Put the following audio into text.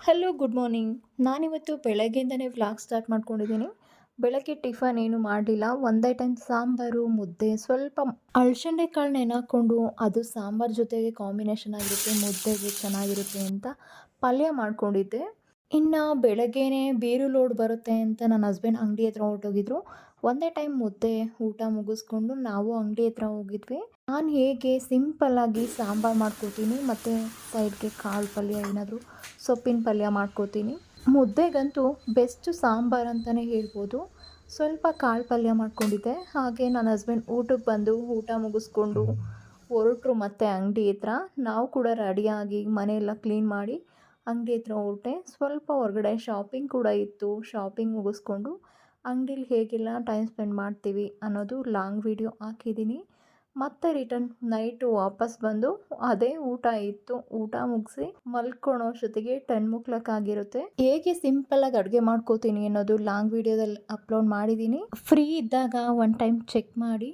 Hello good morning. ನಾನಿವತ್ತು ಬೆಳಗ್ಗೆಯಿಂದನೇ vlog start ಮಾಡ್ಕೊಂಡಿದ್ದೀನಿ. ಬೆಳಗ್ಗೆ ಟಿಫನ್ ಏನು ಮಾಡಲಿಲ್ಲ. ಒಂದೇ ಟೈಮ್ ಸಾಂಬಾರು, ಮುದ್ದೆ, ಸ್ವಲ್ಪ ಅಳಸಂದೆ ಕಾಳು ನೆನೆ ಹಾಕ್ಕೊಂಡು ಅದು ಸಾಂಬಾರು ಜೊತೆಗೆ ಕಾಂಬಿನೇಷನ್ ಆಗಿರುತ್ತೆ, ಮುದ್ದೆಗೆ ಚೆನ್ನಾಗಿರುತ್ತೆ ಅಂತ ಪಲ್ಯ ಮಾಡ್ಕೊಂಡಿದ್ದೆ. ಇನ್ನು ಬೆಳಗ್ಗೆನೇ ಬೀರು ಲೋಡ್ ಬರುತ್ತೆ ಅಂತ ನನ್ನ ಹಸ್ಬೆಂಡ್ ಅಂಗಡಿ ಹತ್ರ ಹೊರಟೋಗಿದ್ರು. ಒಂದೇ ಟೈಮ್ ಮುದ್ದೆ ಊಟ ಮುಗಿಸ್ಕೊಂಡು ನಾವು ಅಂಗಡಿ ಹತ್ರ ಹೋಗಿದ್ವಿ. ನಾನು ಹೇಗೆ ಸಿಂಪಲ್ಲಾಗಿ ಸಾಂಬಾರು ಮಾಡ್ಕೋತೀನಿ ಮತ್ತು ಸೈಡ್ಗೆ ಕಾಳು ಪಲ್ಯ ಏನಾದರೂ ಸೊಪ್ಪಿನ ಪಲ್ಯ ಮಾಡ್ಕೋತೀನಿ. ಮುದ್ದೆಗಂತೂ ಬೆಸ್ಟ್ ಸಾಂಬಾರು ಅಂತಲೇ ಹೇಳ್ಬೋದು. ಸ್ವಲ್ಪ ಕಾಳು ಪಲ್ಯ ಮಾಡ್ಕೊಂಡಿದ್ದೆ. ಹಾಗೆ ನನ್ನ ಹಸ್ಬೆಂಡ್ ಊಟಕ್ಕೆ ಬಂದು ಊಟ ಮುಗಿಸ್ಕೊಂಡು ಹೊರಟ್ರು ಮತ್ತೆ ಅಂಗಡಿ ಹತ್ರ. ನಾವು ಕೂಡ ರೆಡಿಯಾಗಿ ಮನೆಯೆಲ್ಲ ಕ್ಲೀನ್ ಮಾಡಿ ಅಂಗಡಿ ಹತ್ರ ಹೊರಟೆ. ಸ್ವಲ್ಪ ಹೊರಗಡೆ ಶಾಪಿಂಗ್ ಕೂಡ ಇತ್ತು. ಶಾಪಿಂಗ್ ಮುಗಿಸ್ಕೊಂಡು ಅಂಗಡೀಲಿ ಹೇಗೆಲ್ಲ ಟೈಮ್ ಸ್ಪೆಂಡ್ ಮಾಡ್ತೀವಿ ಅನ್ನೋದು ಲಾಂಗ್ ವಿಡಿಯೋ ಹಾಕಿದ್ದೀನಿ. ಮತ್ತೆ ರಿಟರ್ನ್ ನೈಟು ವಾಪಸ್ ಬಂದು ಅದೇ ಊಟ ಇತ್ತು. ಊಟ ಮುಗಿಸಿ ಮಲ್ಕೊಳ್ಳೋ ಅಷ್ಟೊತ್ತಿಗೆ 10 ಆಗಿರುತ್ತೆ. ಹೇಗೆ ಸಿಂಪಲ್ಲಾಗಿ ಅಡುಗೆ ಮಾಡ್ಕೋತೀನಿ ಅನ್ನೋದು ಲಾಂಗ್ ವಿಡಿಯೋದಲ್ಲಿ ಅಪ್ಲೋಡ್ ಮಾಡಿದ್ದೀನಿ. ಫ್ರೀ ಇದ್ದಾಗ ಒನ್ ಟೈಮ್ ಚೆಕ್ ಮಾಡಿ.